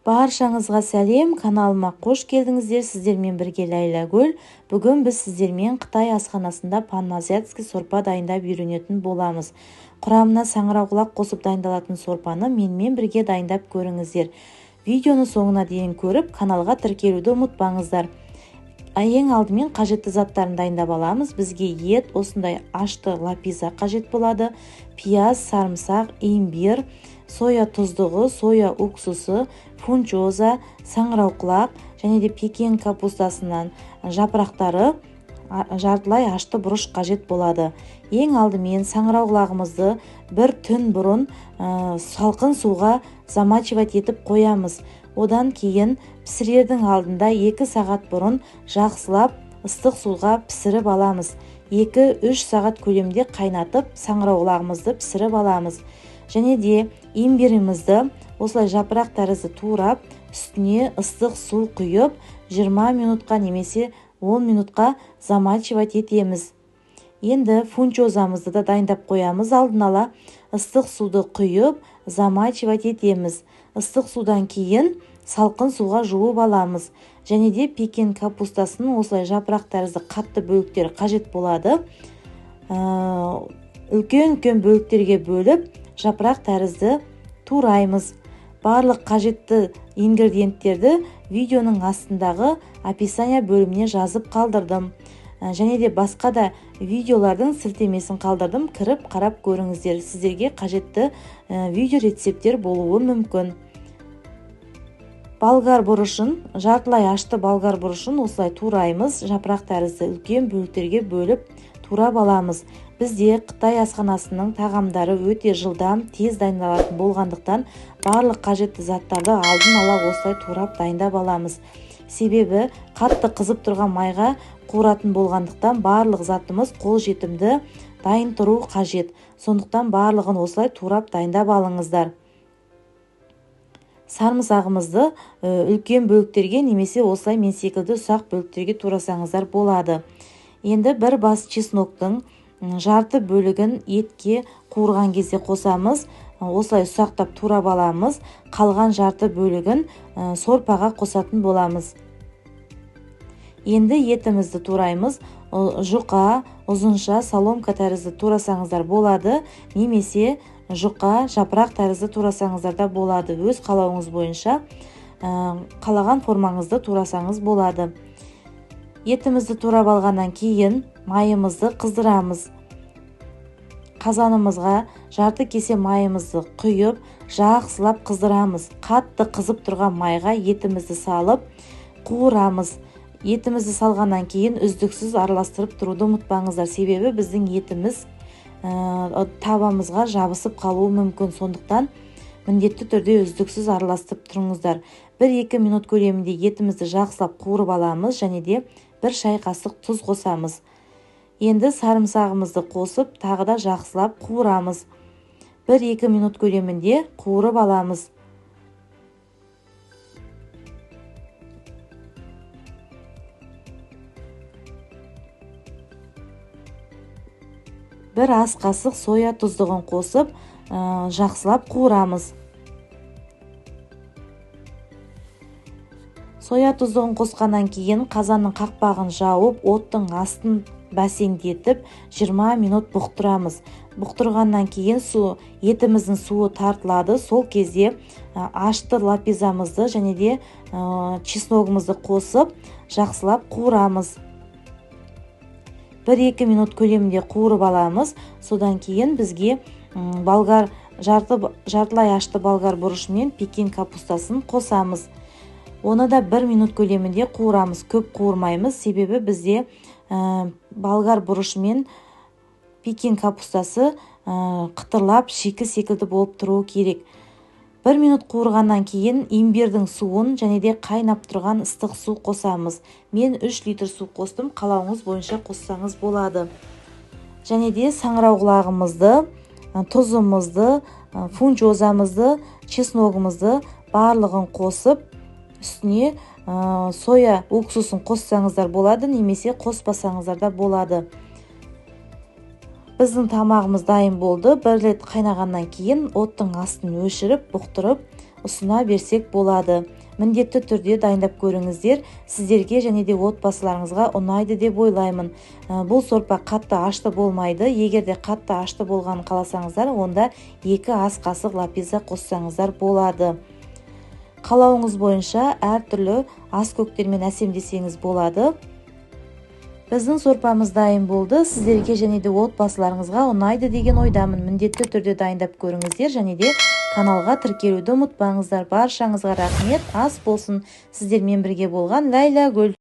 Баршаңызға сәлем, каналыма қош келдіңіздер. Сіздермен бірге Ләйләгүл. Бүгін біз сіздермен Қытай асханасында паназиатский сорпа дайындап үйренетін боламыз. Құрамына саңырауқұлақ қосып дайындалатын сорпаны менімен бірге дайындап көріңіздер. Видеоны соңына дейін көріп, каналға тіркелуді ұмытпаңыздар. Ең алдымен қажетті заттарын дайындап аламыз. Бізге ет, осындай ашты лапиза қажет болады. Пияз, сарымсақ, имбир, соя тұздығы, соя уксусы, фунчоза, саңырауқұлақ және де пекин капустасынан жапырақтары, жартылай ашты бұрыш қажет болады. Ең алдымен саңырауқұлағымызды бір түн бұрын салқын суға замачивать етіп қоямыз. Одан кейін пісірердің алдында 2 сағат бұрын жақсылап ыстық суға пісіріп аламыз. 2-3 сағат көлемде қайнатып саңырауқұлағымызды пісіріп аламыз. Және де имбирімізді осылай жапырақ тәрізді турап, үстіне ыстық су құйып 20 минутқа немесе 10 минутқа замачивать етеміз. Енді фунчозамызды да дайындап қоямыз. Алдын ала ыстық суды құйып замачивать етеміз. Ыстық судан кейін салқын суға жуып аламыз. Және де пекин капустасының осылай жапырақ тәрізді қатты бөліктері қажет болады. Үлкен бөліктерге бөліп жапырақ тәрізді тураймыз. Барлық қажетті ингредиенттерді видеоның астындағы описание бөліміне жазып қалдырдым. Және де басқа да видеолардың сілтемесін қалдырдым. Кіріп қарап көріңіздер. Сіздерге қажетті видео рецепттер болуы мүмкін. Болгар бұрышын, жартылай ашты болгар бұрышын осылай тураймыз. Жапырақ тәрізді үлкен бөліктерге бөліп турап аламыз. Бізде Қытай асханасының тағамдары өте жылдам, тез дайындалатын болғандықтан барлық қажетті заттарды алдын ала осылай турап дайындап аламыз. Себебі қатты қызып тұрған майға қуыратын болғандықтан барлық затымыз қол жетімді дайын тұру қажет. Сондықтан барлығын осылай турап дайындап алыңыздар. Сарымсағымызды үлкен бөліктерге немесе осылай мен секілді ұсақ бөліктерге турасаңыздар болады. Енді бір бас чесноктың жарты бөлігін етке қуырған кезде қосамыз. Осылай ұсақтап турап аламыз. Қалған жарты бөлігін сорпаға қосатын боламыз. Енді етімізді тураймыз. Жұқа, ұзынша, соломка тәрізді турасаңыздар болады. Немесе жұқа, жапырақ тәрізді турасаңыздар да болады. Өз қалауыңыз бойынша қалаған формаңызды турасаңыз болады. Етімізді турап алғаннан кейін майымызды қыздырамыз. Қазанымызға жарты кесе майымызды құйып, жақсылап қыздырамыз. Қатты қызып тұрған майға етімізді салып, қуырамыз. Етімізді салғаннан кейін үздіксіз араластырып тұруды ұмытпаңыздар. Себебі біздің етіміз табамызға жабысып қалуы мүмкін. Сондықтан міндетті түрде үздіксіз араластырып тұрыңыздар. 1-2 минут көлемінде етімізді жақсылап қуырып аламыз және де 1 шай қасық тұз қосамыз. Енді сарымсағымызды қосып, тағы да жақсылап қуырамыз. 1-2 минут көлемінде қуырып аламыз. Бір ас қасық соя тұздығын қосып, жақсылап қуырамыз. Соя тұздығын қосқаннан кейін қазанның қақпағын жауып, оттың астын бәсеңдетіп 20 минут бұқтырамыз. Бұқтырғаннан кейін етіміздің суы тартылады. Сол кезде ашты лапизамызды және де чесногымызды қосып, жақсылап қуырамыз. 1-2 минут көлемінде қуырып аламыз. Содан кейін бізге жартылай ашты болгар бұрышы мен пекин капустасын қосамыз. Оны да 1 минут көлемінде қуырамыз. Көп қуырмаймыз, себебі бізде болгар бұрышы мен пекин капустасы қытырлап шикі секілді болып тұруы керек. 1 минут қуырғаннан кейін имбирдің суын және де қайнап тұрған ыстық су қосамыз. Мен 3 литр су қостым, қалауыңыз бойынша қоссаңыз болады. Және де саңырауқұлағымызды, тұзымызды, фунчозамызды, чесногымызды барлығын қосып, үстіне соя уксусын қоссаңыздар болады, немесе қоспасаңыздар да болады. Біздің тамағымыз дайын болды. 1 рет қайнағаннан кейін оттың астын өшіріп, бұқтырып, ұсына берсек болады. Міндетті түрде дайындап көріңіздер, сіздерге және де отбасыларыңызға ұнайды деп ойлаймын. Бұл сорпа қатты ашты болмайды. Егер де қатты ашты болғанын қаласаңыздар, онда 2 ас қасық лапиза қоссаңыздар болады. Қалауыңыз бойынша әртүрлі ас көктермен әсемдесеңіз болады. Біздің сорпамыз дайын болды. Сіздерге және де отбасыларыңызға ұнайды деген ойдамын. Міндетті түрде дайындап көріңіздер және де каналға тіркелуді ұмытпаңыздар. Баршаңызға рахмет. Ас болсын. Сіздермен бірге болған Ләйләгүл.